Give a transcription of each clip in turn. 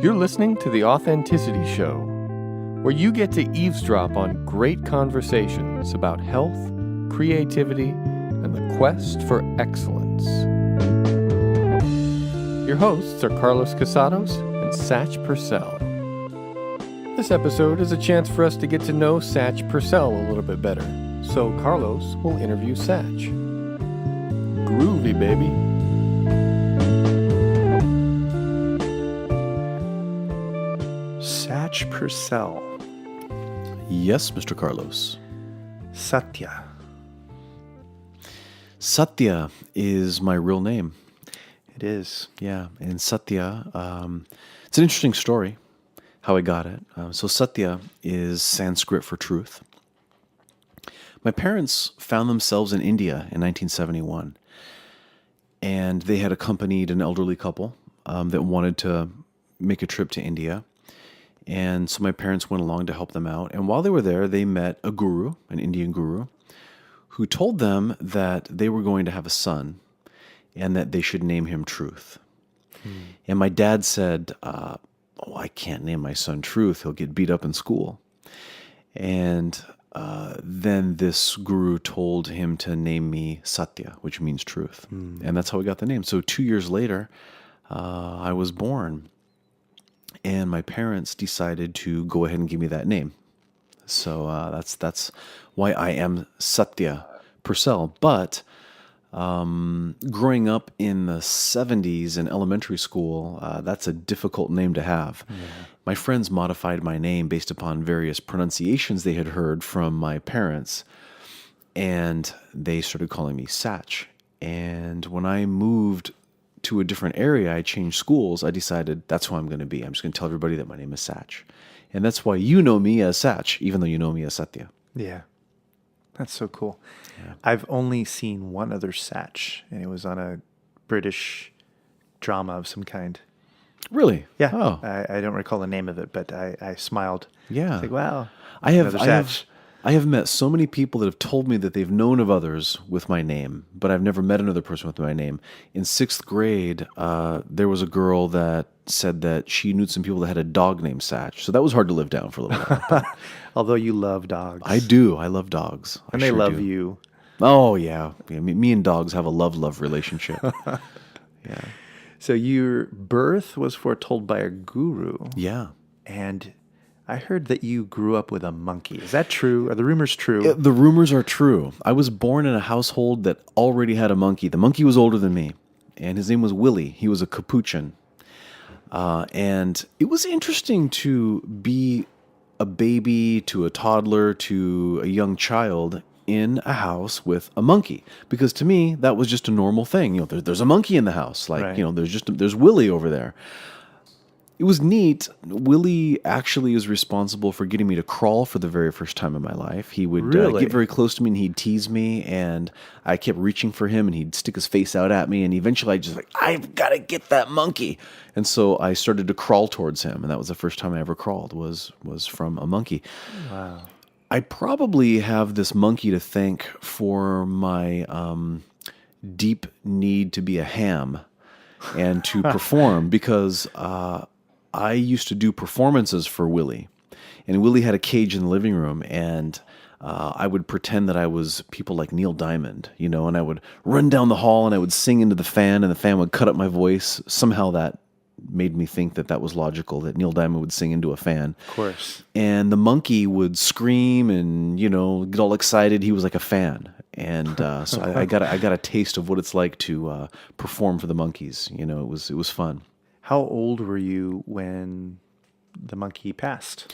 You're listening to The Authenticity Show, where you get to eavesdrop on great conversations about health, creativity, and the quest for excellence. Your hosts are Carlos Casados and Satch Purcell. This episode is a chance for us to get to know Satch Purcell a little bit better, so Carlos will interview Satch. Groovy, baby. Satch Purcell. Yes, Mr. Carlos. Satya. Satya is my real name. It is. Yeah, and Satya, it's an interesting story, how I got it. So Satya is Sanskrit for truth. My parents found themselves in India in 1971, and they had accompanied an elderly couple that wanted to make a trip to India. And so my parents went along to help them out. And while they were there, they met a guru, an Indian guru, who told them that they were going to have a son and that they should name him Truth. And my dad said, I can't name my son Truth. He'll get beat up in school. And then this guru told him to name me Satya, which means truth. And that's how we got the name. So 2 years later, I was born. And my parents decided to go ahead and give me that name. So that's why I am Satya Purcell. But growing up in the 70s in elementary school, that's a difficult name to have. Yeah. My friends modified my name based upon various pronunciations they had heard from my parents. And they started calling me Satch. And when I moved to a different area, I changed schools, I decided that's who I'm going to be. I'm just going to tell everybody that my name is Satch. And that's why you know me as Satch, even though you know me as Satya. Yeah. That's so cool. Yeah. I've only seen one other Satch, and it was on a British drama of some kind. Really? Yeah. Oh. I don't recall the name of it, but I smiled. Yeah. It's like, wow. I have met so many people that have told me that they've known of others with my name, but I've never met another person with my name. In 6th grade, there was a girl that said that she knew some people that had a dog named Satch. So that was hard to live down for a little while. Although you love dogs. I do. I love dogs. And they love you. Oh, yeah. Me and dogs have a love-love relationship. Yeah. So your birth was foretold by a guru. Yeah. And I heard that you grew up with a monkey. Is that true? Are the rumors true? The rumors are true. I was born in a household that already had a monkey. The monkey was older than me, and his name was Willie. He was a capuchin. And it was interesting to be a baby to a toddler to a young child in a house with a monkey. Because to me, that was just a normal thing. You know, there's a monkey in the house. Like, right. You know, there's Willie over there. It was neat. Willie actually is responsible for getting me to crawl for the very first time in my life. He would get very close to me and he'd tease me, and I kept reaching for him and he'd stick his face out at me, and eventually I just I've got to get that monkey. And so I started to crawl towards him, and that was the first time I ever crawled was from a monkey. Wow. I probably have this monkey to thank for my deep need to be a ham and to perform because I used to do performances for Willie, and Willie had a cage in the living room, and I would pretend that I was people like Neil Diamond, you know, and I would run down the hall and I would sing into the fan, and the fan would cut up my voice. Somehow that made me think that was logical, that Neil Diamond would sing into a fan. Of course. And the monkey would scream and, you know, get all excited. He was like a fan. And so I got a taste of what it's like to perform for the monkeys. You know, it was fun. How old were you when the monkey passed?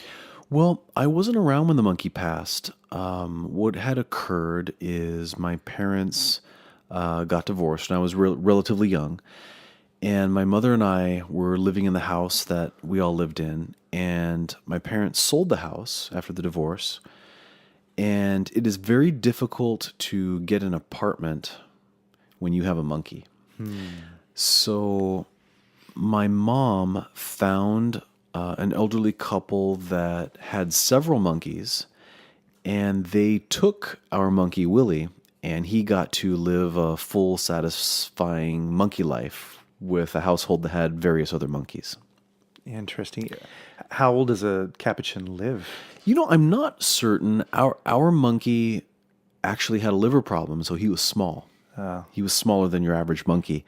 Well, I wasn't around when the monkey passed. What had occurred is my parents got divorced, and I was relatively young. And my mother and I were living in the house that we all lived in. And my parents sold the house after the divorce. And it is very difficult to get an apartment when you have a monkey. So my mom found an elderly couple that had several monkeys, and they took our monkey Willie, and he got to live a full, satisfying monkey life with a household that had various other monkeys. Interesting. How old does a capuchin live? I'm not certain. Our monkey actually had a liver problem, so he was small. He was smaller than your average monkey.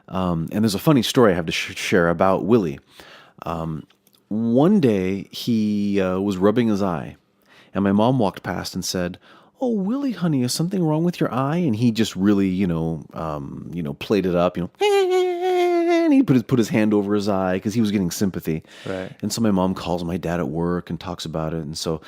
And there's a funny story I have to share about Willie. One day he was rubbing his eye, and my mom walked past and said, "Oh, Willie, honey, is something wrong with your eye?" And he just really, played it up, and he put his hand over his eye because he was getting sympathy. Right. And so my mom calls my dad at work and talks about it. And so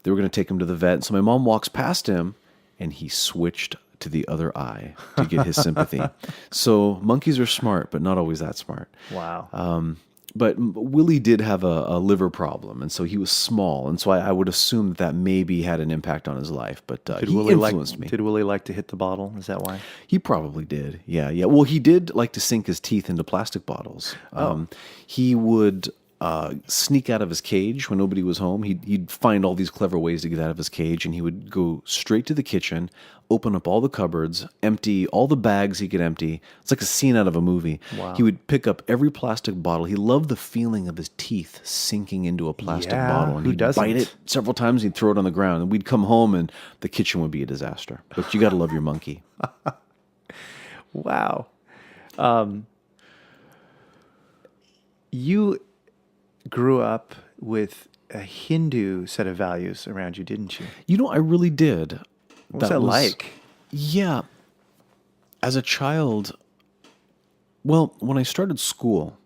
they were going to take him to the vet. And so my mom walks past him, and he switched to the other eye to get his sympathy. So monkeys are smart, but not always that smart. Wow. But Willie did have a liver problem, and so he was small, and so I would assume that maybe had an impact on his life. But he influenced me. Did Willie like to hit the bottle? Is that why? He probably did. Yeah. Well, he did like to sink his teeth into plastic bottles. He would sneak out of his cage when nobody was home. He'd find all these clever ways to get out of his cage, and he would go straight to the kitchen, open up all the cupboards, empty all the bags he could empty. It's like a scene out of a movie. Wow. He would pick up every plastic bottle. He loved the feeling of his teeth sinking into a plastic bottle, and who he'd doesn't? bite it several times. He'd throw it on the ground, and we'd come home, and the kitchen would be a disaster. But you got to love your monkey. Wow. You grew up with a Hindu set of values around you, didn't you? I really did. What was that like? Yeah. As a child, well, when I started school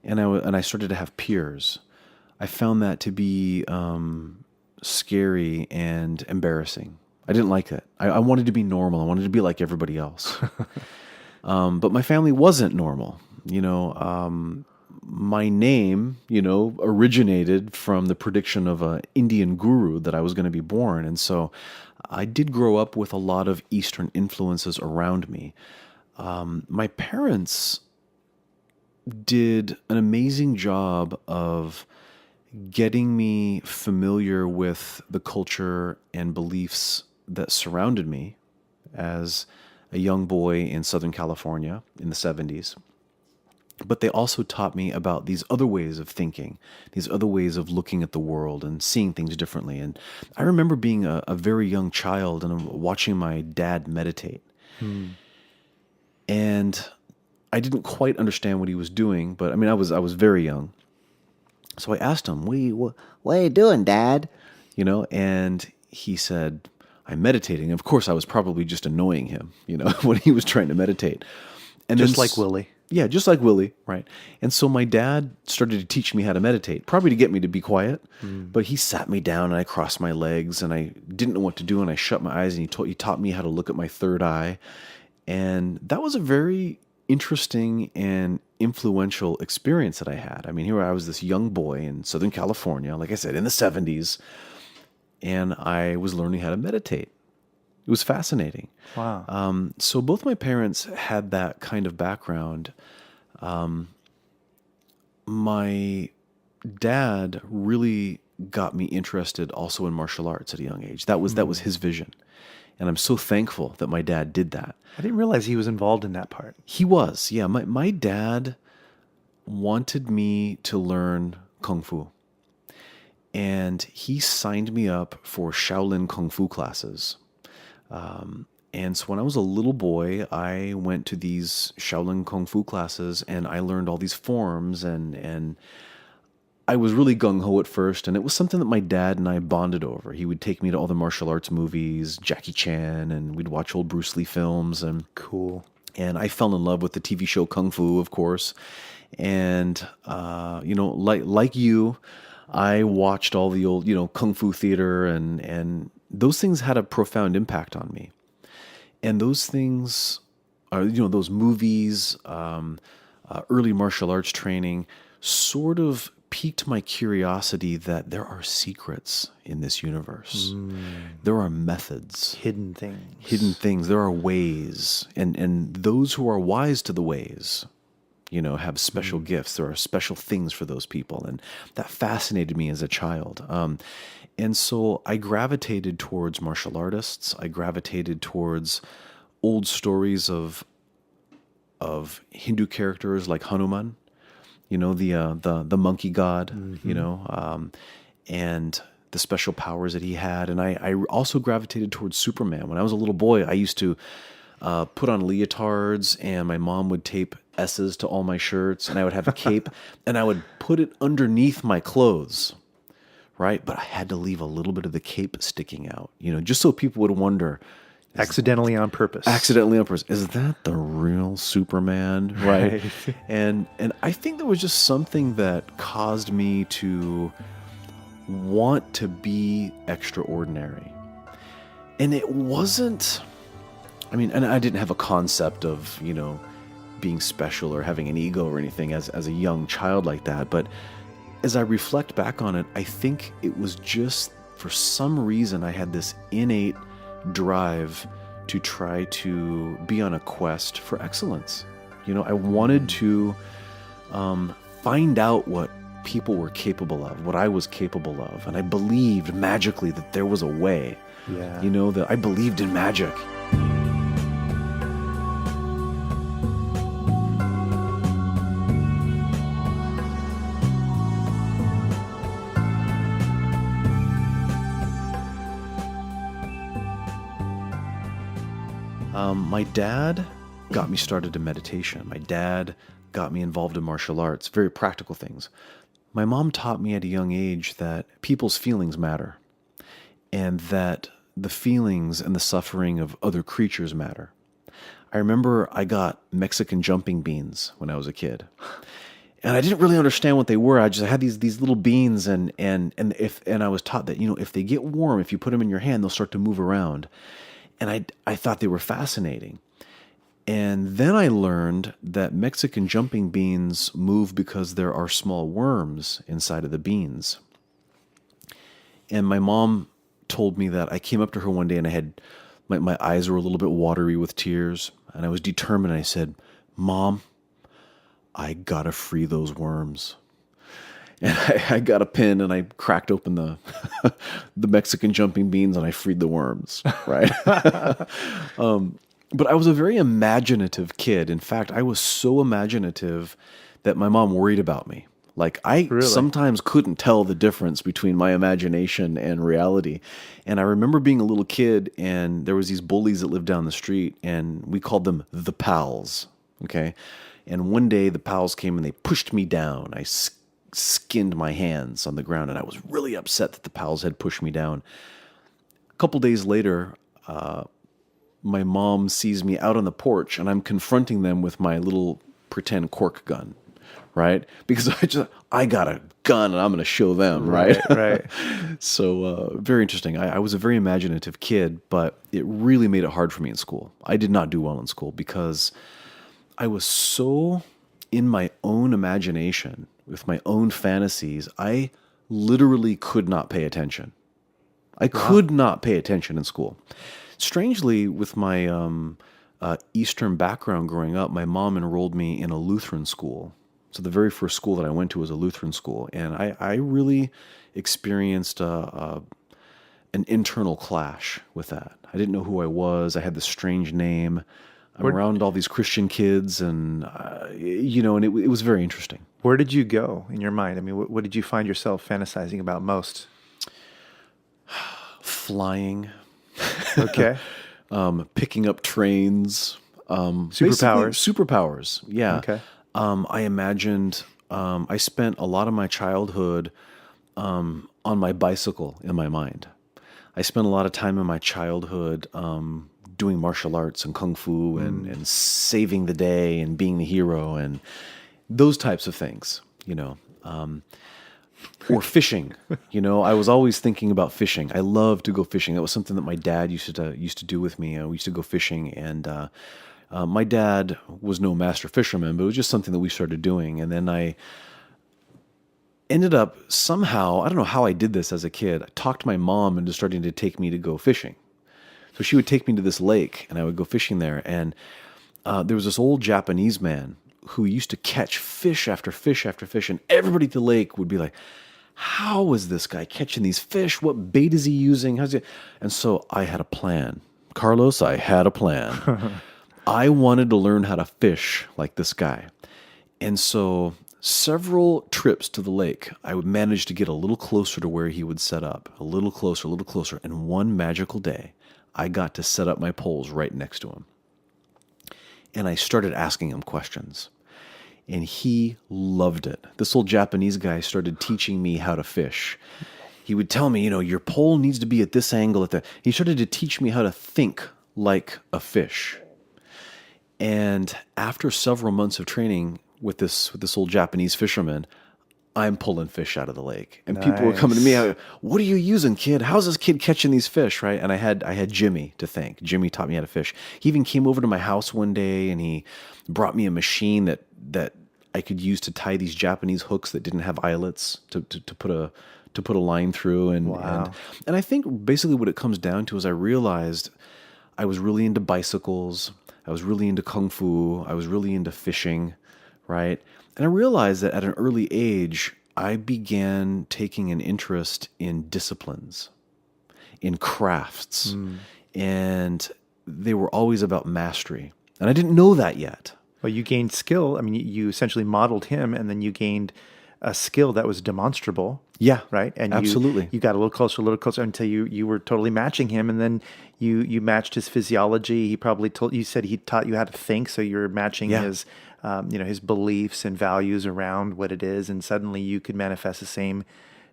and I started to have peers, I found that to be scary and embarrassing. I didn't like that. I wanted to be normal. I wanted to be like everybody else. But my family wasn't normal. My name, originated from the prediction of an Indian guru that I was going to be born. And so I did grow up with a lot of Eastern influences around me. My parents did an amazing job of getting me familiar with the culture and beliefs that surrounded me as a young boy in Southern California in the 70s. But they also taught me about these other ways of thinking, these other ways of looking at the world and seeing things differently. And I remember being a very young child and watching my dad meditate. And I didn't quite understand what he was doing, but I was very young. So I asked him, what are you doing, Dad? And he said, "I'm meditating." Of course, I was probably just annoying him, when he was trying to meditate. And Just like Willie. Yeah, just like Willie, right? And so my dad started to teach me how to meditate, probably to get me to be quiet. But he sat me down and I crossed my legs and I didn't know what to do and I shut my eyes and he taught me how to look at my third eye. And that was a very interesting and influential experience that I had. I mean, here I was, this young boy in Southern California, like I said, in the 70s, and I was learning how to meditate. It was fascinating. Wow. So both my parents had that kind of background. My dad really got me interested also in martial arts at a young age. That was his vision. And I'm so thankful that my dad did that. I didn't realize he was involved in that part. He was, yeah. My dad wanted me to learn Kung Fu. And he signed me up for Shaolin Kung Fu classes. And so when I was a little boy, I went to these Shaolin Kung Fu classes and I learned all these forms and I was really gung-ho at first, and it was something that my dad and I bonded over. He would take me to all the martial arts movies, Jackie Chan, and we'd watch old Bruce Lee films. And cool. And I fell in love with the TV show Kung Fu, of course. And, like you, I watched all the old, Kung Fu theater, and those things had a profound impact on me. And those things are, those movies, early martial arts training sort of piqued my curiosity that there are secrets in this universe. There are methods. Hidden things. There are ways. And those who are wise to the ways, have special gifts. There are special things for those people. And that fascinated me as a child. And so I gravitated towards martial artists. I gravitated towards old stories of Hindu characters like Hanuman. the monkey god, and the special powers that he had. And I also gravitated towards Superman. When I was a little boy, I used to put on leotards, and my mom would tape S's to all my shirts, and I would have a cape, and I would put it underneath my clothes, right? But I had to leave a little bit of the cape sticking out, just so people would wonder. Accidentally on purpose. Accidentally on purpose. Is that the real Superman, right? And I think there was just something that caused me to want to be extraordinary. And it wasn't, and I didn't have a concept of, being special or having an ego or anything as a young child like that. But as I reflect back on it, I think it was just, for some reason, I had this innate drive to try to be on a quest for excellence. I wanted to find out what people were capable of, what I was capable of. And I believed magically that there was a way. Yeah. That I believed in magic. My dad got me started in meditation. My dad got me involved in martial arts, very practical things. My mom taught me at a young age that people's feelings matter, and that the feelings and the suffering of other creatures matter. I remember I got Mexican jumping beans when I was a kid. And I didn't really understand what they were. I had these little beans, and I was taught that, if they get warm, if you put them in your hand, they'll start to move around. And I thought they were fascinating. And then I learned that Mexican jumping beans move because there are small worms inside of the beans. And my mom told me that. I came up to her one day, and I had my eyes were a little bit watery with tears. And I was determined. I said, "Mom, I gotta free those worms." And I got a pin, and I cracked open the the Mexican jumping beans, and I freed the worms, right? But I was a very imaginative kid. In fact, I was so imaginative that my mom worried about me. Like, I sometimes couldn't tell the difference between my imagination and reality. And I remember being a little kid, and there was these bullies that lived down the street, and we called them the Pals, okay? And one day the Pals came, and they pushed me down. I skinned my hands on the ground, and I was really upset that the Pals had pushed me down. A couple days later, my mom sees me out on the porch, and I'm confronting them with my little pretend cork gun, right? Because I got a gun, and I'm going to show them, right? Right. So very interesting. I was a very imaginative kid, but it really made it hard for me in school. I did not do well in school because I was so in my own imagination, with my own fantasies. I literally could not pay attention. I could not pay attention in school. Strangely, with my Eastern background growing up, my mom enrolled me in a Lutheran school. So the very first school that I went to was a Lutheran school. And I really experienced an internal clash with that. I didn't know who I was. I had this strange name. I'm around all these Christian kids, and and it was very interesting. Where did you go in your mind? I mean, what did you find yourself fantasizing about most? Flying. Okay. Picking up trains. Superpowers. Yeah. Okay. I imagined. I spent a lot of my childhood on my bicycle in my mind. I spent a lot of time in my childhood doing martial arts and kung fu and saving the day and being the hero and those types of things, or fishing. I was always thinking about fishing. I loved to go fishing. That was something that my dad used to do with me. We used to go fishing, and my dad was no master fisherman, but it was just something that we started doing. And then I ended up somehow, I don't know how I did this as a kid, I talked my mom into starting to take me to go fishing. So she would take me to this lake, and I would go fishing there. And there was this old Japanese man who used to catch fish after fish after fish. And everybody at the lake would be like, how is this guy catching these fish? What bait is he using? And so I had a plan. Carlos, I had a plan. I wanted to learn how to fish like this guy. And so several trips to the lake, I would manage to get a little closer to where he would set up, a little closer. And one magical day, I got to set up my poles right next to him. And I started asking him questions. And he loved it. This old Japanese guy started teaching me how to fish. He would tell me, your pole needs to be at this angle. He started to teach me how to think like a fish. And after several months of training with this old Japanese fisherman, I'm pulling fish out of the lake. And people were coming to me, what are you using, kid? How's this kid catching these fish, right? And I had Jimmy to thank. Jimmy taught me how to fish. He even came over to my house one day and he brought me a machine that I could use to tie these Japanese hooks that didn't have eyelets to put a line through. And I think basically what it comes down to is I realized I was really into bicycles. I was really into kung fu. I was really into fishing, right? And I realized that at an early age, I began taking an interest in disciplines, in crafts, and they were always about mastery. And I didn't know that yet. Well, you gained skill. I mean, you essentially modeled him, and then you gained a skill that was demonstrable. Yeah, right. And absolutely. You got a little closer until you were totally matching him, and then you matched his physiology. He probably said he taught you how to think, so you're matching his his beliefs and values around what it is, and suddenly you could manifest the same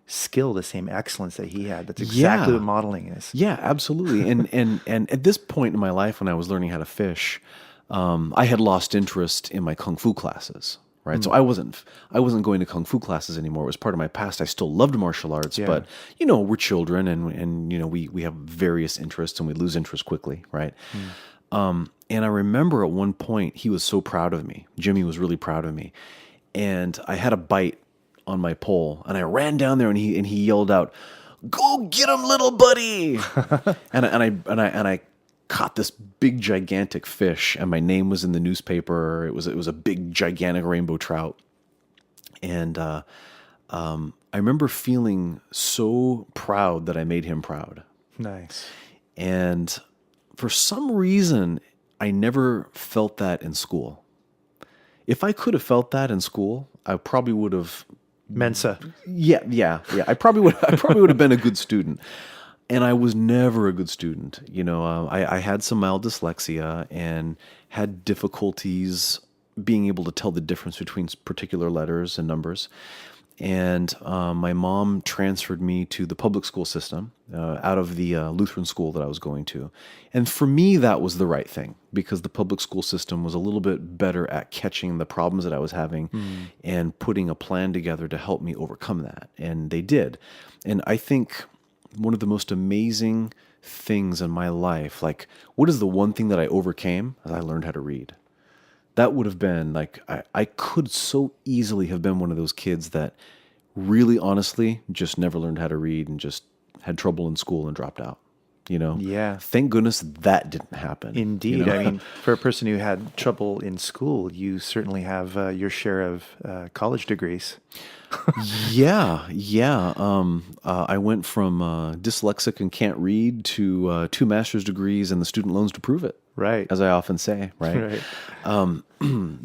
skill, the same excellence that he had. That's exactly what modeling is. Yeah, absolutely. And at this point in my life, when I was learning how to fish, I had lost interest in my kung fu classes. Right. So I wasn't going to kung fu classes anymore. It was part of my past. I still loved martial arts, but we're children and we have various interests and we lose interest quickly. Right. And I remember at one point he was so proud of me. Jimmy was really proud of me. And I had a bite on my pole and I ran down there and he yelled out, "Go get him, little buddy." and I caught this big gigantic fish and my name was in the newspaper. It was a big gigantic rainbow trout. And I remember feeling so proud that I made him proud. Nice. And for some reason, I never felt that in school. If I could have felt that in school, I probably would have Mensa. Yeah. I probably would have been a good student. And I was never a good student. I had some mild dyslexia and had difficulties being able to tell the difference between particular letters and numbers. And my mom transferred me to the public school system out of the Lutheran school that I was going to. And for me, that was the right thing because the public school system was a little bit better at catching the problems that I was having and putting a plan together to help me overcome that. And they did. And I think one of the most amazing things in my life, like what is the one thing that I overcame? I learned how to read. That would have been like, I could so easily have been one of those kids that really honestly just never learned how to read and just had trouble in school and dropped out. Yeah. Thank goodness that didn't happen. Indeed. I mean, for a person who had trouble in school, you certainly have your share of college degrees. Yeah. I went from dyslexic and can't read to 2 master's degrees and the student loans to prove it. Right. As I often say, right? Right.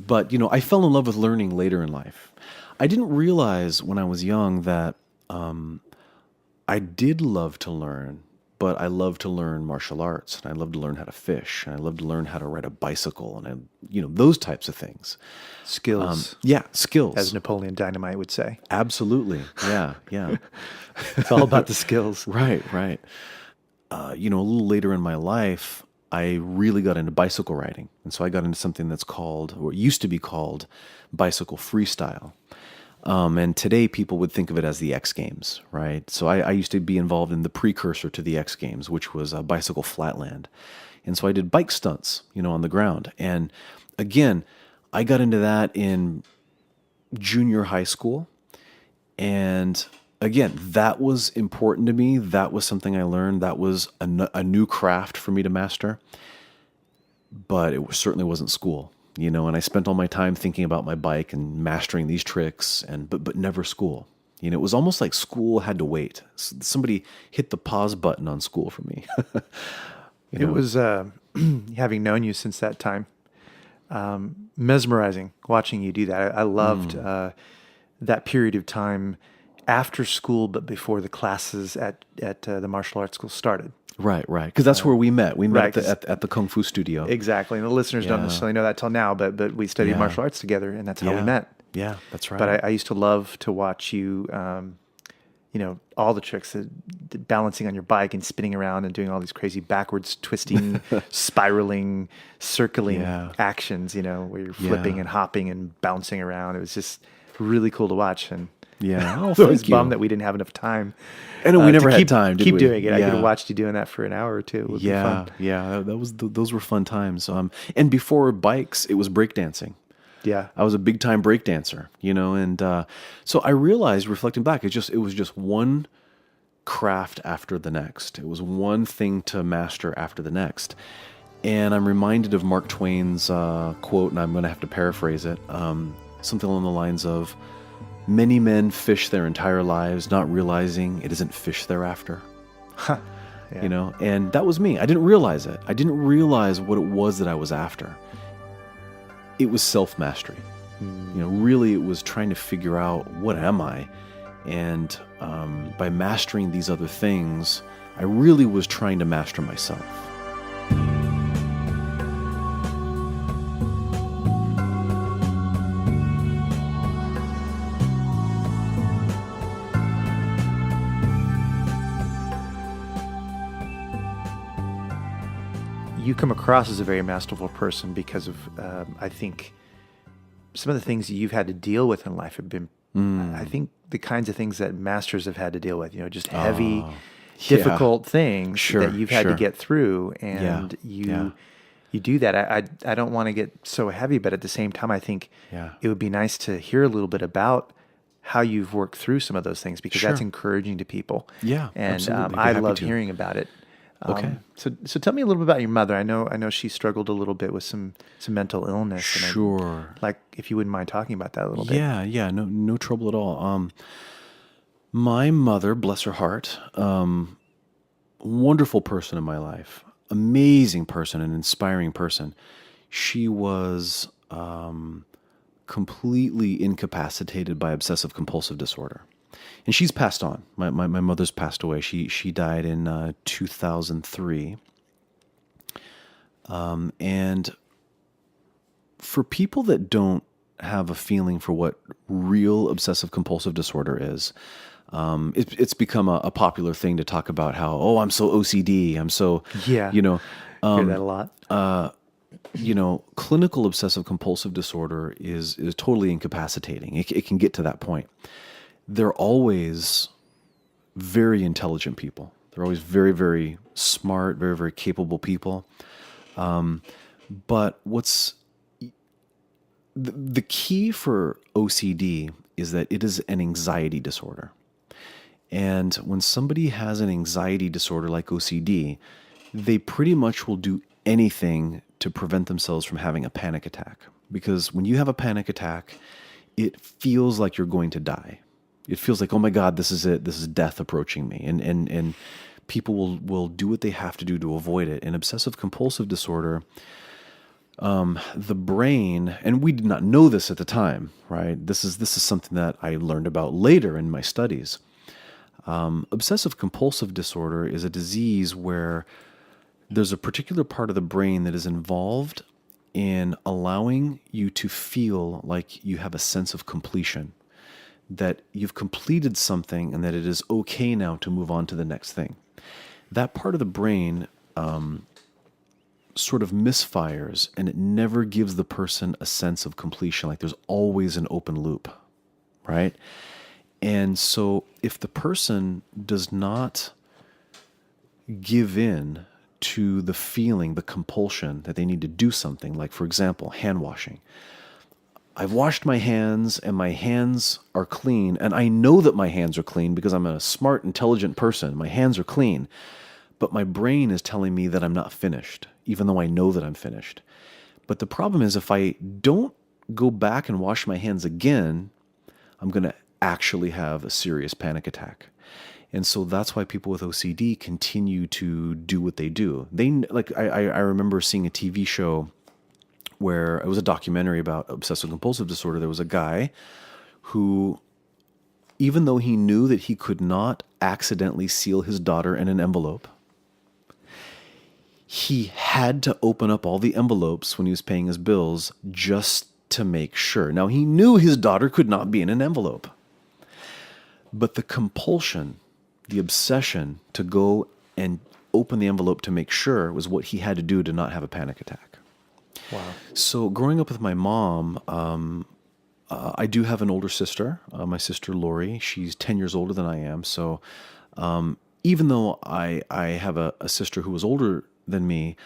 But, I fell in love with learning later in life. I didn't realize when I was young that I did love to learn, but I love to learn martial arts, and I love to learn how to fish, and I love to learn how to ride a bicycle, and those types of things. Skills. Skills. As Napoleon Dynamite would say. Absolutely. Yeah. It's all about the skills. Right. A little later in my life, I really got into bicycle riding. And so I got into something that's called, or used to be called, bicycle freestyle. And today people would think of it as the X Games, right? So I used to be involved in the precursor to the X Games, which was bicycle flatland. And so I did bike stunts, on the ground. And again, I got into that in junior high school. And again, that was important to me. That was something I learned. That was a new craft for me to master. But it certainly wasn't school, and I spent all my time thinking about my bike and mastering these tricks, but never school. It was almost like school had to wait. Somebody hit the pause button on school for me. It was, having known you since that time, mesmerizing watching you do that. I loved that period of time after school, but before the classes at the martial arts school started. Right. Because that's where we met. We met right, at the Kung Fu studio. Exactly. And the listeners don't necessarily know that till now, but we studied Yeah. martial arts together, and that's how we met. Yeah, that's right. But I used to love to watch you, all the tricks, balancing on your bike and spinning around and doing all these crazy backwards twisting, spiraling, circling actions, where you're flipping and hopping and bouncing around. It was just really cool to watch. And yeah, I was bummed that we didn't have enough time. I know we never had keep, time. Did keep we? doing it. I Yeah. could have watched you doing that for an hour or two. It would be fun. Yeah. Those were fun times. And before bikes, it was breakdancing. Yeah. I was a big time break dancer, and so I realized, reflecting back, it was just one craft after the next. It was one thing to master after the next. And I'm reminded of Mark Twain's quote, and I'm going to have to paraphrase it, something along the lines of, "Many men fish their entire lives, not realizing it isn't fish they're after." Yeah. And that was me. I didn't realize it. I didn't realize what it was that I was after. It was self-mastery. Really it was trying to figure out, what am I? And by mastering these other things, I really was trying to master myself. You come across as a very masterful person because of, I think, some of the things you've had to deal with in life have been, I think, the kinds of things that masters have had to deal with, just heavy, difficult things that you've had to get through. And you do that. I don't want to get so heavy, but at the same time, I think it would be nice to hear a little bit about how you've worked through some of those things, because that's encouraging to people. Yeah, and absolutely. I love hearing about it. Okay. So tell me a little bit about your mother. I know she struggled a little bit with some mental illness. Sure. Like, if you wouldn't mind talking about that a little bit. Yeah. No trouble at all. My mother, bless her heart, wonderful person in my life, amazing person, an inspiring person. She was completely incapacitated by obsessive-compulsive disorder. And she's passed on. My mother's passed away. She died in 2003. And for people that don't have a feeling for what real obsessive-compulsive disorder is, it's become a popular thing to talk about how, I'm so OCD. I'm so, hear that a lot. Clinical obsessive-compulsive disorder is totally incapacitating. It can get to that point. They're always very intelligent people. They're always very, very smart, very, very capable people. But what's the key for OCD is that it is an anxiety disorder. And when somebody has an anxiety disorder like OCD, they pretty much will do anything to prevent themselves from having a panic attack. Because when you have a panic attack, it feels like you're going to die. It feels like, oh my God, this is it. This is death approaching me. And people will do what they have to do to avoid it. In obsessive compulsive disorder, the brain, and we did not know this at the time, right? This is something that I learned about later in my studies. Obsessive compulsive disorder is a disease where there's a particular part of the brain that is involved in allowing you to feel like you have a sense of completion, that you've completed something and that it is okay now to move on to the next thing. That part of the brain sort of misfires, and it never gives the person a sense of completion. Like, there's always an open loop, right? And so if the person does not give in to the feeling, the compulsion that they need to do something, like, for example, hand washing. I've washed my hands and my hands are clean, and I know that my hands are clean because I'm a smart, intelligent person. My hands are clean, but my brain is telling me that I'm not finished, even though I know that I'm finished. But the problem is, if I don't go back and wash my hands again, I'm going to actually have a serious panic attack. And so that's why people with OCD continue to do what they do. I remember seeing a TV show where it was a documentary about obsessive-compulsive disorder. There was a guy who, even though he knew that he could not accidentally seal his daughter in an envelope, he had to open up all the envelopes when he was paying his bills just to make sure. Now, he knew his daughter could not be in an envelope, but the compulsion, the obsession to go and open the envelope to make sure was what he had to do to not have a panic attack. Wow. So growing up with my mom, I do have an older sister, my sister Lori. She's 10 years older than I am. So even though I have a sister who was older than me,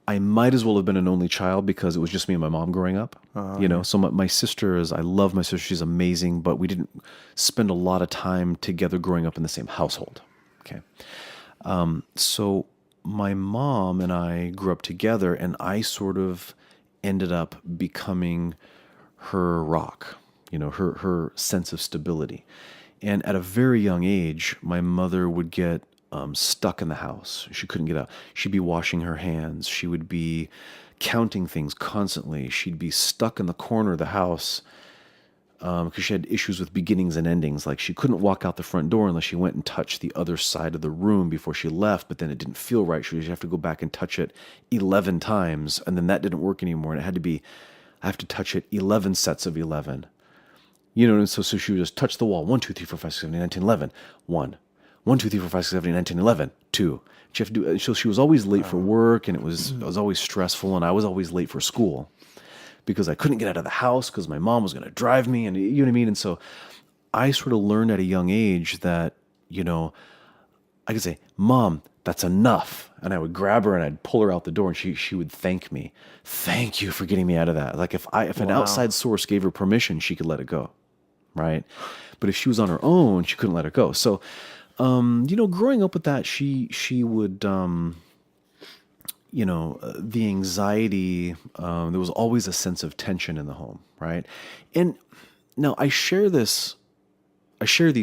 I might as well have been an only child because it was just me and my mom growing up. So my sister I love my sister. She's amazing, but we didn't spend a lot of time together growing up in the same household. Okay. So my mom and I grew up together, and I sort of ended up becoming her rock, her sense of stability. And at a very young age, my mother would get stuck in the house. She couldn't get out. She'd be washing her hands. She would be counting things constantly. She'd be stuck in the corner of the house because she had issues with beginnings and endings. Like she couldn't walk out the front door unless she went and touched the other side of the room before she left, but then it didn't feel right. She'd have to go back and touch it 11 times, and then that didn't work anymore. And it had to be, I have to touch it 11 sets of 11. And so she would just touch the wall. 1, 2, 3, 4, 5, 6, 7, 8, 9, 10, 11. 1. 1, 2, 3, 4, 5, 6, 7, 8, 9, 10, 11. 2. She have to do. So she was always late for work, and it was always stressful, and I was always late for school because I couldn't get out of the house because my mom was going to drive me, and you know what I mean? And so I sort of learned at a young age that, I could say, "Mom, that's enough." And I would grab her and I'd pull her out the door, and she would thank me. "Thank you for getting me out of that." Like if an outside source gave her permission, she could let it go. Right? But if she was on her own, she couldn't let it go. So, growing up with that, she would, the anxiety, there was always a sense of tension in the home, right? And now I share these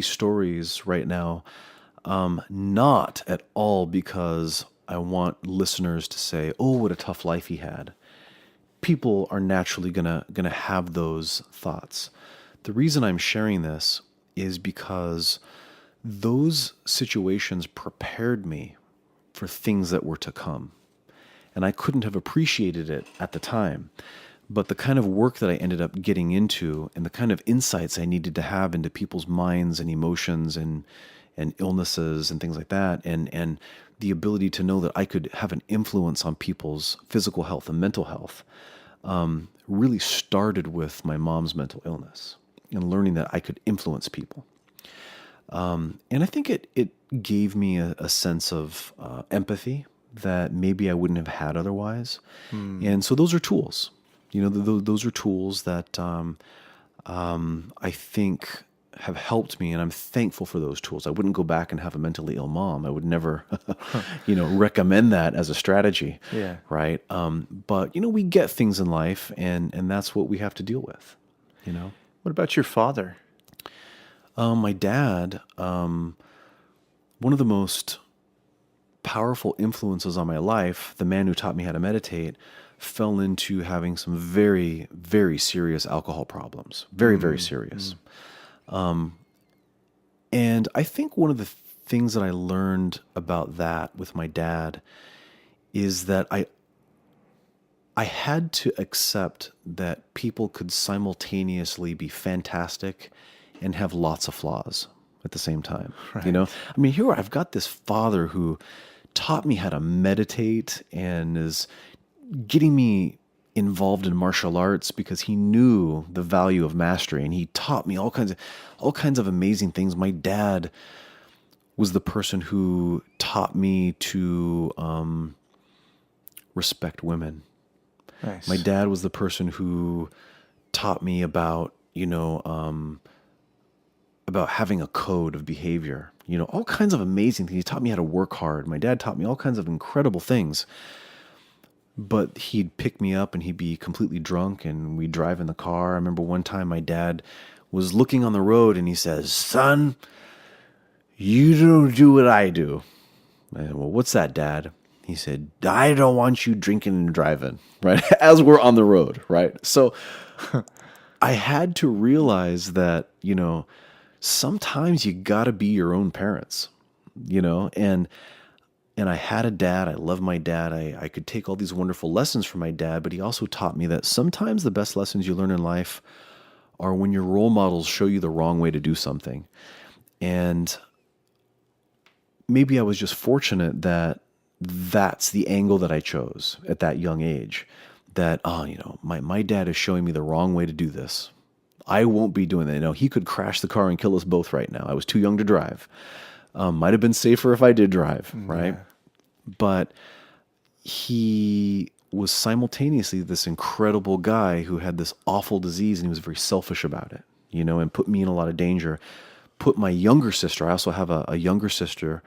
stories right now, not at all because I want listeners to say, "Oh, what a tough life he had." People are naturally gonna have those thoughts. The reason I'm sharing this is because those situations prepared me for things that were to come. And I couldn't have appreciated it at the time. But the kind of work that I ended up getting into and the kind of insights I needed to have into people's minds and emotions and illnesses and things like that, and the ability to know that I could have an influence on people's physical health and mental health, really started with my mom's mental illness and learning that I could influence people. And I think it gave me a sense of empathy that maybe I wouldn't have had otherwise. And so those are tools. Those are tools that I think have helped me, and I'm thankful for those tools. I wouldn't go back and have a mentally ill mom. I would never, recommend that as a strategy. Yeah. Right. But we get things in life, and that's what we have to deal with. What about your father? My dad, one of the most powerful influences on my life, the man who taught me how to meditate, fell into having some very, very serious alcohol problems. Very, very serious. And I think one of the things that I learned about that with my dad is that I had to accept that people could simultaneously be fantastic and have lots of flaws at the same time. Right. Here I've got this father who taught me how to meditate and is getting me involved in martial arts because he knew the value of mastery, and he taught me all kinds of amazing things. My dad was the person who taught me to respect women. Nice. My dad was the person who taught me about having a code of behavior, all kinds of amazing things. He taught me how to work hard. My dad taught me all kinds of incredible things. But he'd pick me up and he'd be completely drunk and we'd drive in the car. I remember one time my dad was looking on the road and he says, "Son, you don't do what I do." And, "Well, what's that, Dad?" He said, I don't want you drinking and driving, right? As we're on the road, right? So I had to realize that, sometimes you got to be your own parents, and I had a dad. I love my dad. I could take all these wonderful lessons from my dad, but he also taught me that sometimes the best lessons you learn in life are when your role models show you the wrong way to do something. And maybe I was just fortunate that that's the angle that I chose at that young age. That, my dad is showing me the wrong way to do this. I won't be doing that. He could crash the car and kill us both right now. I was too young to drive. Might have been safer if I did drive, right? But he was simultaneously this incredible guy who had this awful disease, and he was very selfish about it, and put me in a lot of danger. Put my younger sister, I also have a younger sister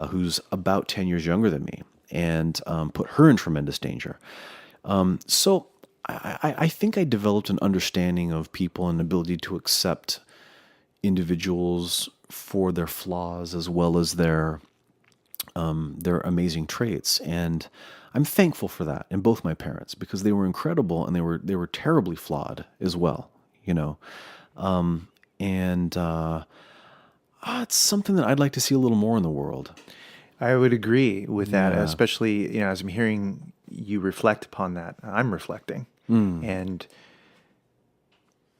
who's about 10 years younger than me, and put her in tremendous danger. So I think I developed an understanding of people and ability to accept individuals for their flaws as well as their amazing traits. And I'm thankful for that in both my parents, because they were incredible and they were terribly flawed as well, it's something that I'd like to see a little more in the world. I would agree with that, Yeah. especially, as I'm hearing you reflect upon that. I'm reflecting and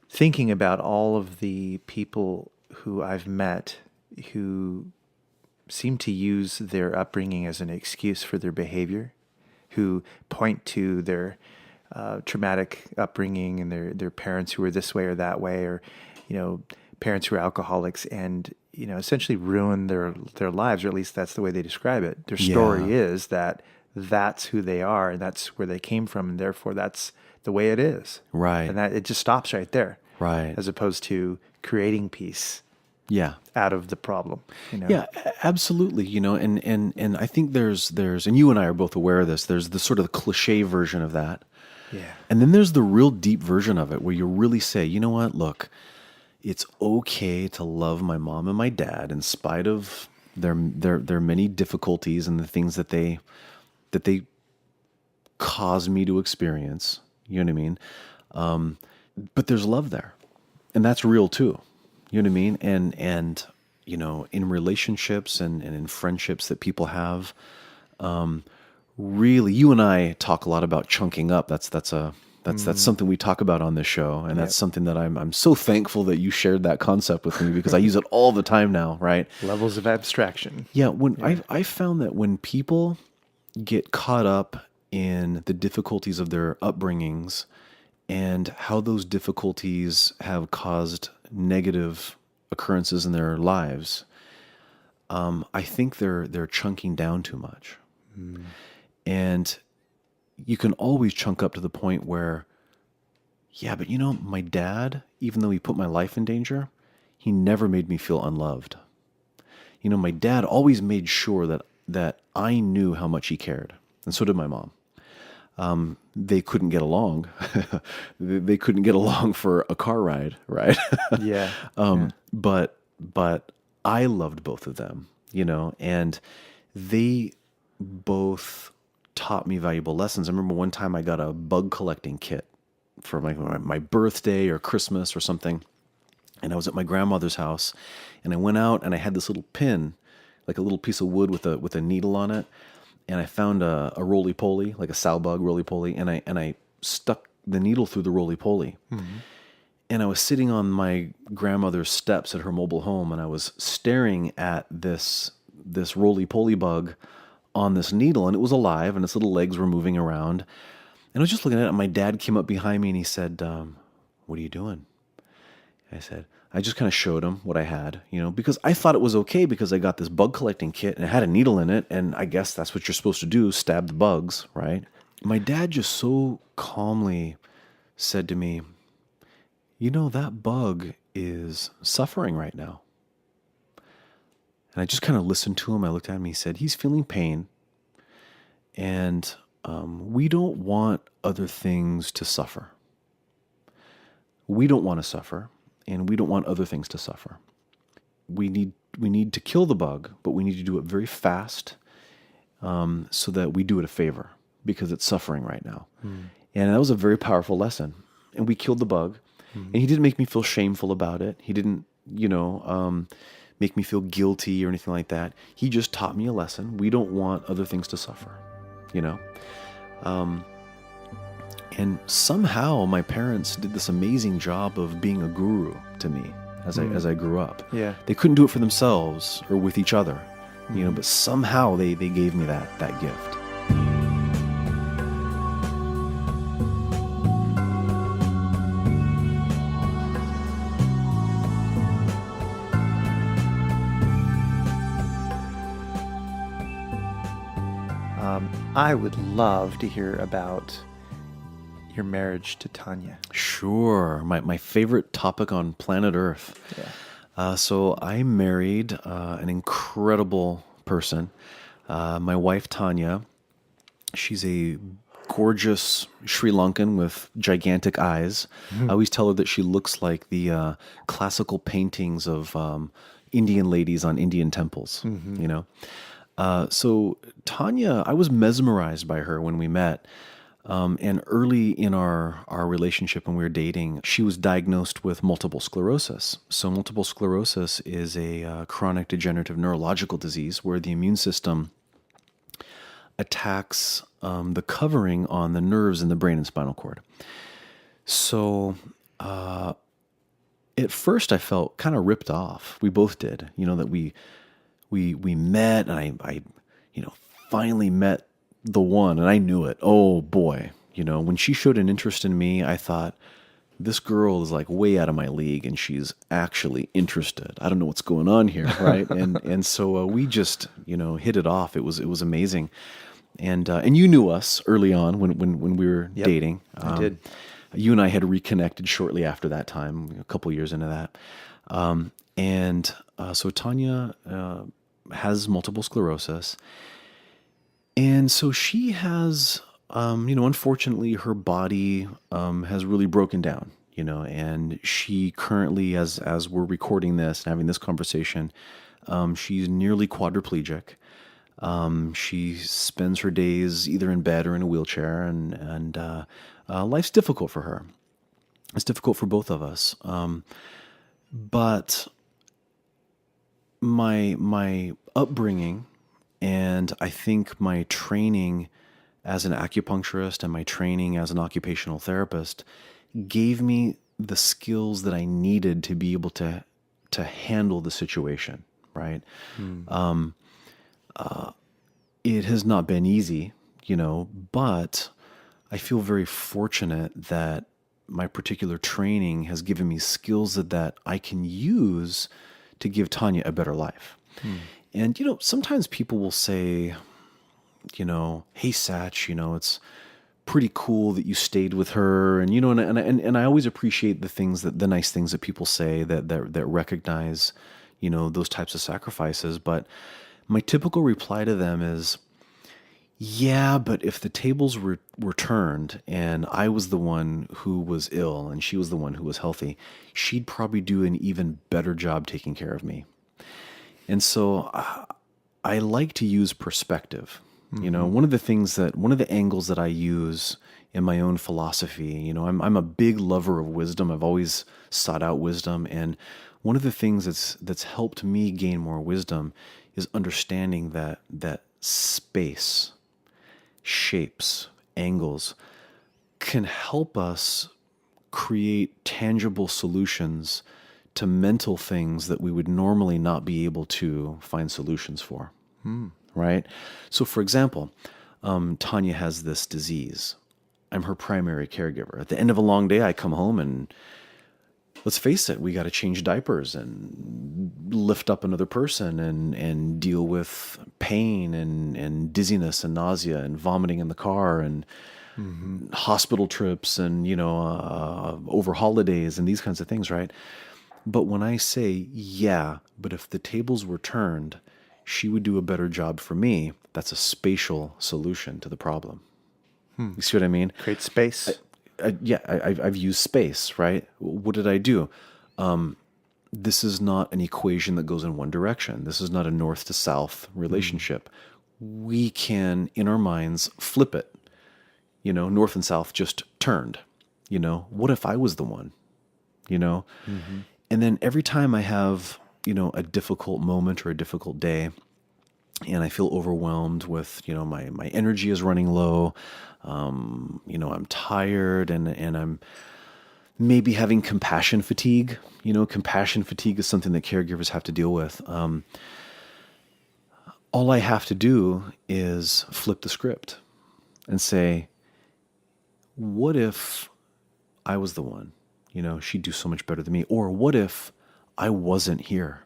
thinking about all of the people who I've met who seem to use their upbringing as an excuse for their behavior, who point to their traumatic upbringing and their parents who were this way or that way, or, parents who are alcoholics, and, essentially ruin their lives, or at least that's the way they describe it. Their story is that that's who they are, and that's where they came from, and therefore that's the way it is. Right. And that it just stops right there. Right. As opposed to creating peace Yeah. out of the problem. Yeah, absolutely. And I think there's, and you and I are both aware of this, there's the sort of cliche version of that. Yeah. And then there's the real deep version of it where you really say, you know what, look, it's okay to love my mom and my dad in spite of their many difficulties and the things that they cause me to experience. You know what I mean? But there's love there, and that's real too. You know what I mean? And in relationships and in friendships that people have, really, you and I talk a lot about chunking up. That's something we talk about on this show, and that's something that I'm so thankful that you shared that concept with me, because I use it all the time now, right? Levels of abstraction. Yeah, I found that when people get caught up in the difficulties of their upbringings and how those difficulties have caused negative occurrences in their lives, I think they're chunking down too much. And you can always chunk up to the point where, but my dad, even though he put my life in danger, he never made me feel unloved. My dad always made sure that I knew how much he cared, and so did my mom. They couldn't get along. They couldn't get along for a car ride, right? Yeah. But I loved both of them, and they both taught me valuable lessons. I remember one time I got a bug collecting kit for my birthday or Christmas or something. And I was at my grandmother's house, and I went out and I had this little pin, like a little piece of wood with a needle on it. And I found a roly-poly, like a sow bug roly-poly, and I stuck the needle through the roly-poly. Mm-hmm. And I was sitting on my grandmother's steps at her mobile home, and I was staring at this roly-poly bug on this needle, and it was alive, and its little legs were moving around. And I was just looking at it, and my dad came up behind me, and he said, what are you doing? I just kind of showed him what I had, because I thought it was okay because I got this bug collecting kit and it had a needle in it, and I guess that's what you're supposed to do, stab the bugs, right? My dad just so calmly said to me, that bug is suffering right now. And I just kind of listened to him. I looked at him. He said, he's feeling pain. And we don't want other things to suffer. We don't want to suffer. And we don't want other things to suffer. We need to kill the bug, but we need to do it very fast so that we do it a favor because it's suffering right now. And that was a very powerful lesson. And we killed the bug. And he didn't make me feel shameful about it. He didn't, make me feel guilty or anything like that. He just taught me a lesson. We don't want other things to suffer, And somehow my parents did this amazing job of being a guru to me as I grew up. Yeah. They couldn't do it for themselves or with each other, but somehow they gave me that gift. I would love to hear about your marriage to Taniya. Sure. My favorite topic on planet Earth. Yeah. So I married an incredible person. My wife, Taniya, she's a gorgeous Sri Lankan with gigantic eyes. I always tell her that she looks like the classical paintings of Indian ladies on Indian temples, So Taniya, I was mesmerized by her when we met. And early in our relationship when we were dating, she was diagnosed with multiple sclerosis. So multiple sclerosis is a chronic degenerative neurological disease where the immune system attacks the covering on the nerves in the brain and spinal cord. So at first I felt kind of ripped off. We both did, that we met, and I finally met the one, and I knew it. Oh boy, when she showed an interest in me, I thought, this girl is like way out of my league, and she's actually interested. I don't know what's going on here, right? and so we just hit it off. It was amazing, and you knew us early on when we were dating. I did. You and I had reconnected shortly after that time, a couple years into that, so Taniya has multiple sclerosis. And so she has, unfortunately, her body has really broken down, and she currently, as we're recording this and having this conversation, she's nearly quadriplegic. She spends her days either in bed or in a wheelchair, and life's difficult for her. It's difficult for both of us. But my upbringing, and I think my training as an acupuncturist and my training as an occupational therapist gave me the skills that I needed to be able to handle the situation, right? It has not been easy, but I feel very fortunate that my particular training has given me skills that I can use to give Taniya a better life. And, sometimes people will say, hey, Satch, it's pretty cool that you stayed with her. And, and I always appreciate the nice things that people say that recognize, those types of sacrifices. But my typical reply to them is, yeah, but if the tables were turned and I was the one who was ill and she was the one who was healthy, she'd probably do an even better job taking care of me. And so I like to use perspective. One of the angles that I use in my own philosophy, I'm a big lover of wisdom. I've always sought out wisdom. And one of the things that's helped me gain more wisdom is understanding that space, shapes, angles can help us create tangible solutions to mental things that we would normally not be able to find solutions for, right? So for example, Taniya has this disease. I'm her primary caregiver. At the end of a long day, I come home and let's face it, we got to change diapers and lift up another person and deal with pain and dizziness and nausea and vomiting in the car and hospital trips and, over holidays and these kinds of things, right? But when I say, yeah, but if the tables were turned, she would do a better job for me, that's a spatial solution to the problem. You see what I mean? Create space. I've used space, right? What did I do? This is not an equation that goes in one direction. This is not a north to south relationship. we can, in our minds, flip it. North and south just turned. What if I was the one? Mm-hmm. And then every time I have, a difficult moment or a difficult day, and I feel overwhelmed with, my energy is running low, I'm tired and I'm maybe having compassion fatigue. Compassion fatigue is something that caregivers have to deal with. All I have to do is flip the script and say, what if I was the one? She'd do so much better than me. Or what if I wasn't here?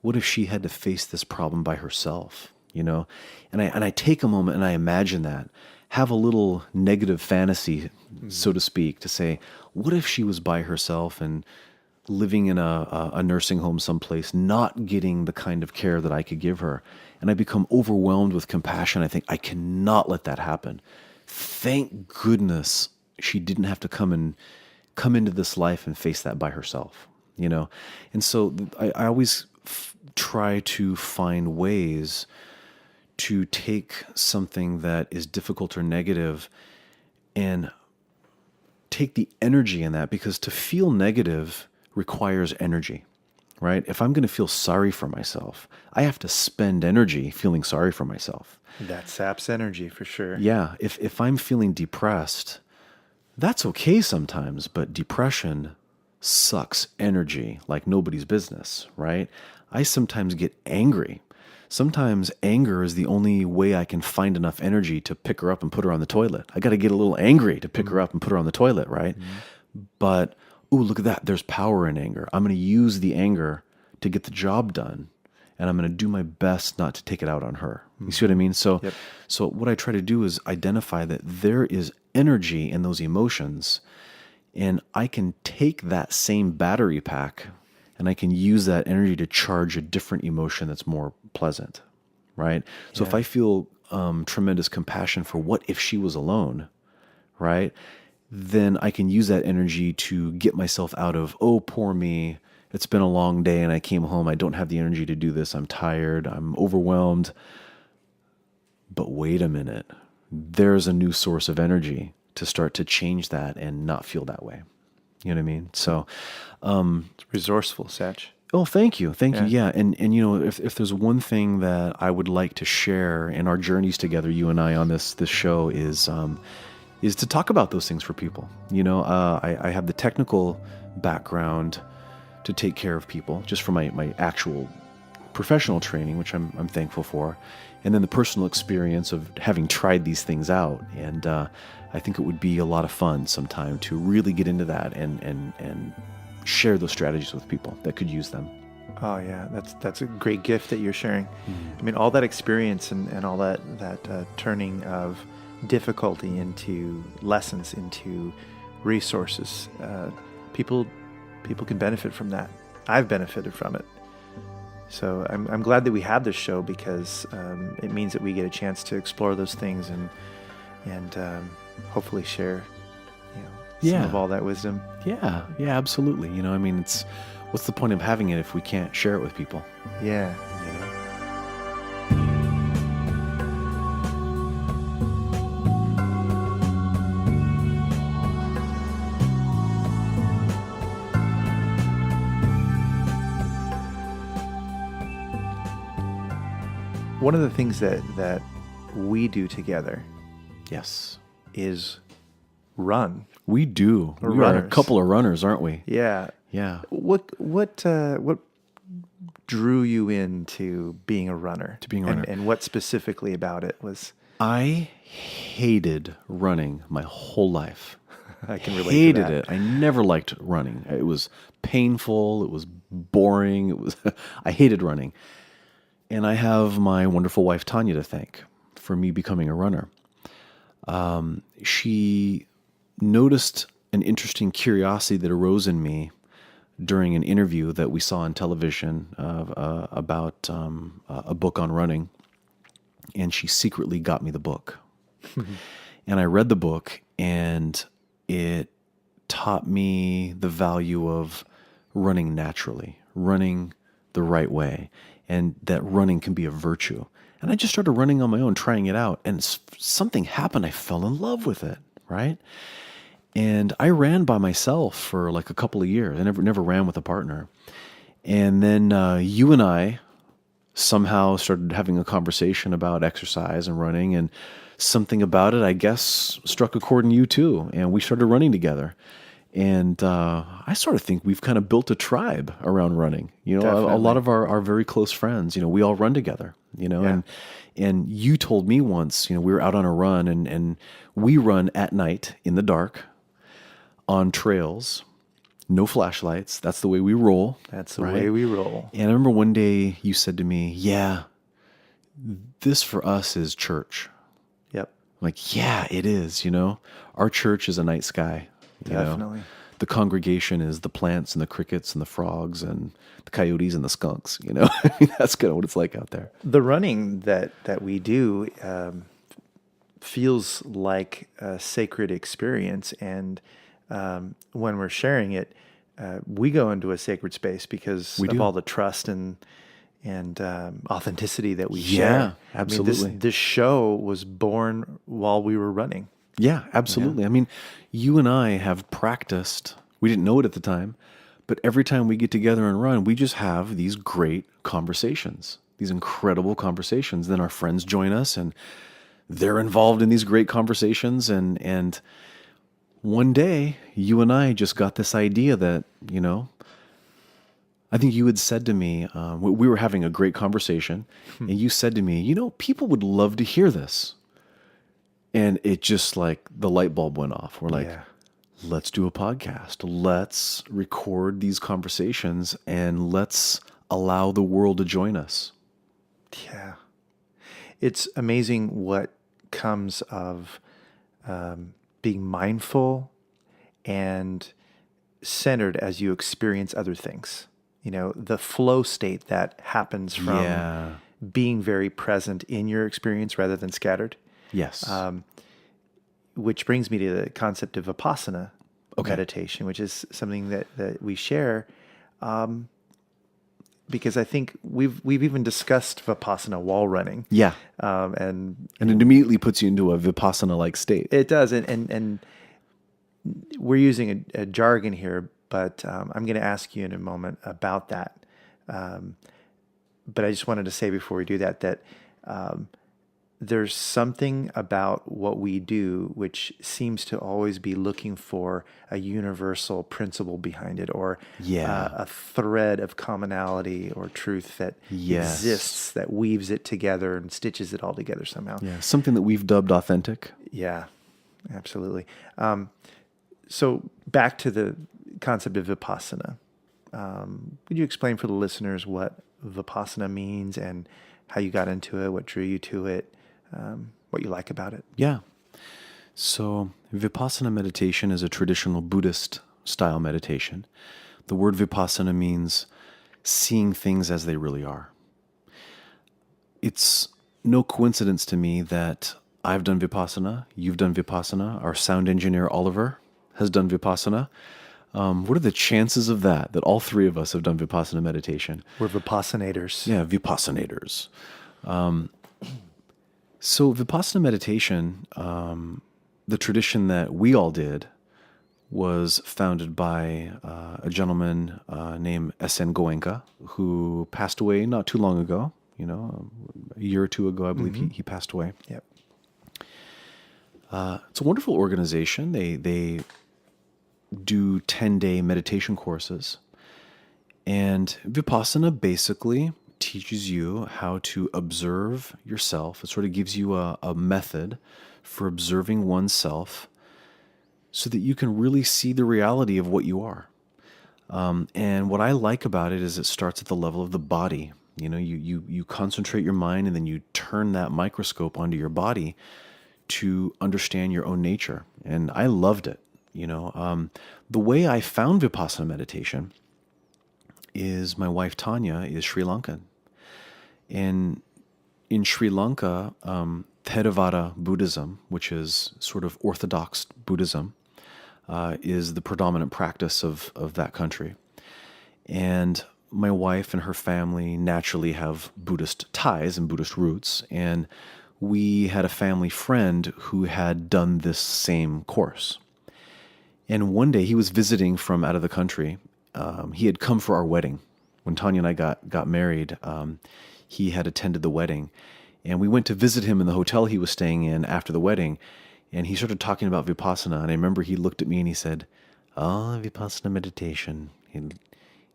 What if she had to face this problem by herself? And I take a moment and I imagine that, have a little negative fantasy, so to speak, to say, what if she was by herself and living in a nursing home someplace, not getting the kind of care that I could give her? And I become overwhelmed with compassion. I think, I cannot let that happen. Thank goodness she didn't have to come into this life and face that by herself, And so I always try to find ways to take something that is difficult or negative and take the energy in that, because to feel negative requires energy, right? If I'm going to feel sorry for myself, I have to spend energy feeling sorry for myself. That saps energy for sure. Yeah. If I'm feeling depressed, that's okay sometimes, but depression sucks energy like nobody's business, right? I sometimes get angry. Sometimes anger is the only way I can find enough energy to pick her up and put her on the toilet. I got to get a little angry to pick her up and put her on the toilet, right? But, ooh, look at that. There's power in anger. I'm going to use the anger to get the job done, and I'm going to do my best not to take it out on her. You see what I mean? So, so what I try to do is identify that there is energy in those emotions, and I can take that same battery pack and I can use that energy to charge a different emotion that's more pleasant, right? So if I feel tremendous compassion for what if she was alone, right? Then I can use that energy to get myself out of, oh, poor me, it's been a long day and I came home, I don't have the energy to do this, I'm tired, I'm overwhelmed. But wait a minute, there's a new source of energy to start to change that and not feel that way. You know what I mean? So, it's resourceful, Satch. Oh, thank you. Thank you. Yeah. And if there's one thing that I would like to share in our journeys together, you and I on this show is to talk about those things for people. I have the technical background to take care of people just from my actual professional training, which I'm thankful for. And then the personal experience of having tried these things out. And, I think it would be a lot of fun sometime to really get into that and share those strategies with people that could use them. Oh yeah, that's a great gift that you're sharing. I mean, all that experience and all that turning of difficulty into lessons, into resources, people can benefit from that. I've benefited from it. So I'm glad that we have this show, because it means that we get a chance to explore those things and hopefully share, some of all that wisdom. Yeah, absolutely. I mean, what's the point of having it if we can't share it with people? Yeah. One of the things that we do together, yes, is run. We do. We're we runners. Are a couple of runners, aren't we? Yeah. Yeah. What drew you into being a runner? To being a runner. And what specifically about it was? I hated running my whole life. I can relate hated to that. it. I never liked running. It was painful. It was boring. I hated running. And I have my wonderful wife, Taniya, to thank for me becoming a runner. She noticed an interesting curiosity that arose in me during an interview that we saw on television about a book on running, and she secretly got me the book. And I read the book, and it taught me the value of running naturally, running the right way, and that running can be a virtue. And I just started running on my own, trying it out. And something happened. I fell in love with it, right? And I ran by myself for like a couple of years. I never ran with a partner. And then you and I somehow started having a conversation about exercise and running, and something about it, I guess, struck a chord in you too. And we started running together. And I sort of think we've kind of built a tribe around running. You know, a lot of our very close friends, you know, we all run together, you know, and you told me once, you know, we were out on a run and we run at night in the dark on trails. No flashlights. That's the way we roll. That's the way we roll. And I remember one day you said to me, yeah, this for us is church. Yep. I'm like, yeah, it is, you know. Our church is a night sky. Definitely. The congregation is the plants and the crickets and the frogs and the coyotes and the skunks, you know. I mean, that's kind of what it's like out there. The running that we do feels like a sacred experience. And when we're sharing it, we go into a sacred space because of all the trust and authenticity that we share. Yeah, absolutely. I mean, this show was born while we were running. Yeah, absolutely. Yeah. I mean, you and I have practiced, we didn't know it at the time, but every time we get together and run, we just have these great conversations, these incredible conversations. Then our friends join us and they're involved in these great conversations. And one day, you and I just got this idea that, you know, I think you had said to me, we were having a great conversation, and you said to me, you know, people would love to hear this. And it just like the light bulb went off. We're like, let's do a podcast. Let's record these conversations and let's allow the world to join us. Yeah. It's amazing what comes of being mindful and centered as you experience other things. You know, the flow state that happens from being very present in your experience rather than scattered. Yes. Which brings me to the concept of Vipassana meditation, which is something that we share. Because I think we've even discussed Vipassana while running. Yeah. And it immediately puts you into a Vipassana-like state. It does. And we're using a jargon here, but I'm going to ask you in a moment about that. But I just wanted to say before we do that there's something about what we do which seems to always be looking for a universal principle behind it, or a thread of commonality or truth that exists, that weaves it together and stitches it all together somehow. Yeah, something that we've dubbed authentic. Yeah, absolutely. So back to the concept of Vipassana. Could you explain for the listeners what Vipassana means and how you got into it, what drew you to it, what you like about it? Yeah. So Vipassana meditation is a traditional Buddhist style meditation. The word Vipassana means seeing things as they really are. It's no coincidence to me that I've done Vipassana, you've done Vipassana, our sound engineer Oliver has done Vipassana. What are the chances of that all three of us have done Vipassana meditation? We're Vipassanators. Yeah, Vipassanators. So Vipassana meditation, the tradition that we all did, was founded by a gentleman named S.N. Goenka, who passed away not too long ago. You know, a year or two ago, I believe he passed away. Yep. It's a wonderful organization. They do 10-day meditation courses. And Vipassana basically teaches you how to observe yourself. It sort of gives you a method for observing oneself so that you can really see the reality of what you are. And what I like about it is it starts at the level of the body. You know, you concentrate your mind and then you turn that microscope onto your body to understand your own nature. And I loved it. You know, the way I found Vipassana meditation is my wife Taniya is Sri Lankan. And in Sri Lanka, Theravada Buddhism, which is sort of Orthodox Buddhism, is the predominant practice of that country. And my wife and her family naturally have Buddhist ties and Buddhist roots, and we had a family friend who had done this same course. And one day he was visiting from out of the country. He had come for our wedding. When Taniya and I got married, he had attended the wedding. And we went to visit him in the hotel he was staying in after the wedding. And he started talking about Vipassana. And I remember he looked at me and he said, "Oh, Vipassana meditation,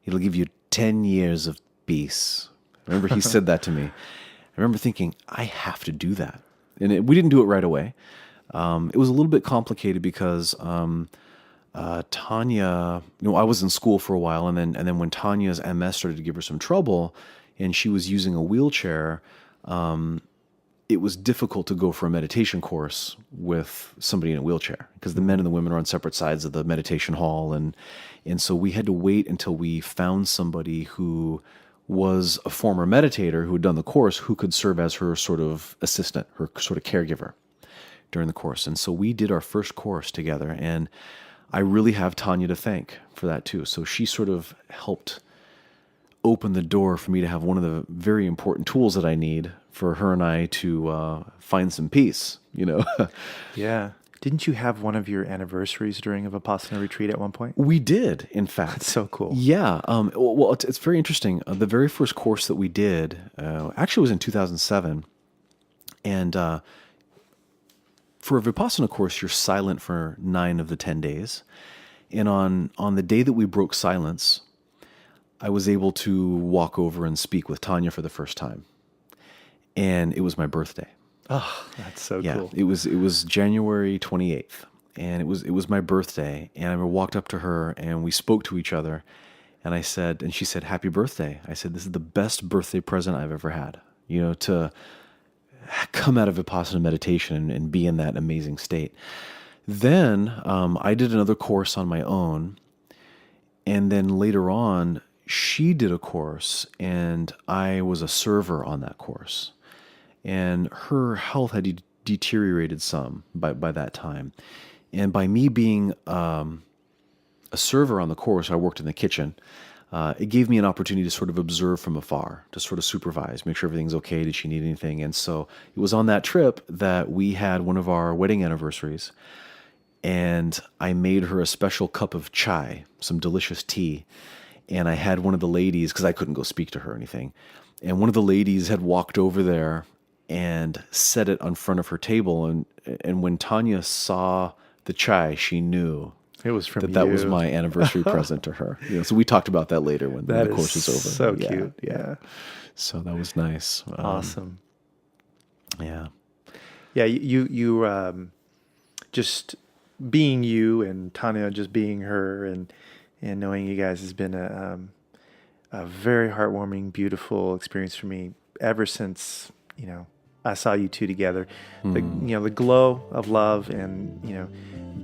it'll give you 10 years of peace." I remember he said that to me. I remember thinking, I have to do that. And we didn't do it right away. It was a little bit complicated because Taniya, I was in school for a while, and then when Tanya's MS started to give her some trouble, and she was using a wheelchair, it was difficult to go for a meditation course with somebody in a wheelchair because the men and the women are on separate sides of the meditation hall, and so we had to wait until we found somebody who was a former meditator who had done the course who could serve as her sort of assistant, her sort of caregiver during the course. And so we did our first course together, and I really have Taniya to thank for that too. So she sort of helped open the door for me to have one of the very important tools that I need for her and I to find some peace, Yeah. Didn't you have one of your anniversaries during a Vipassana retreat at one point? We did, in fact. That's so cool. Yeah. Well, it's very interesting. The very first course that we did actually was in 2007. And for a Vipassana course, you're silent for 9 of the 10 days. And on the day that we broke silence, I was able to walk over and speak with Taniya for the first time. And it was my birthday. Oh, that's so cool. It was January 28th, and it was my birthday, and I walked up to her and we spoke to each other, and she said, "Happy birthday." I said, "This is the best birthday present I've ever had, to come out of Vipassana meditation and be in that amazing state." Then I did another course on my own, and then later on, she did a course, and I was a server on that course. And her health had deteriorated some by that time. And by me being a server on the course, I worked in the kitchen. It gave me an opportunity to sort of observe from afar, to sort of supervise, make sure everything's okay. Did she need anything? And so it was on that trip that we had one of our wedding anniversaries. And I made her a special cup of chai, some delicious tea. And I had one of the ladies, because I couldn't go speak to her or anything. And one of the ladies had walked over there and set it on front of her table. And when Taniya saw the chai, she knew it was from that was my anniversary present to her. So we talked about that later when the course was over. So cute. Yeah. So that was nice. Awesome. Yeah. Yeah. You just being you and Taniya just being her and knowing you guys has been a very heartwarming, beautiful experience for me ever since, I saw you two together. The glow of love and,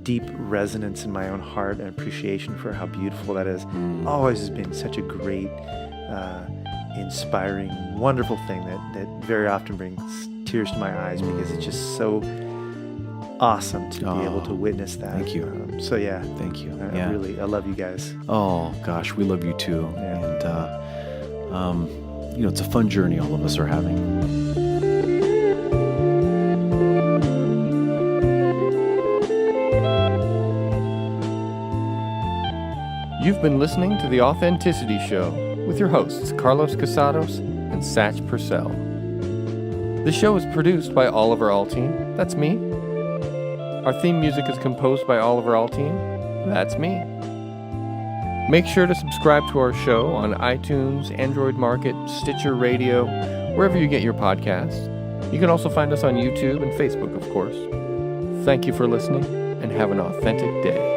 deep resonance in my own heart and appreciation for how beautiful that is always has been such a great, inspiring, wonderful thing that very often brings tears to my eyes because it's just so awesome to be able to witness that. Thank you. Thank you. I love you guys. Oh gosh, we love you too. Yeah. And it's a fun journey all of us are having. You've been listening to The Authenticity Show with your hosts Carlos Casados and Satch Purcell. The show is produced by Oliver Altine. That's me. Our theme music is composed by Oliver Altine. That's me. Make sure to subscribe to our show on iTunes, Android Market, Stitcher Radio, wherever you get your podcasts. You can also find us on YouTube and Facebook, of course. Thank you for listening, and have an authentic day.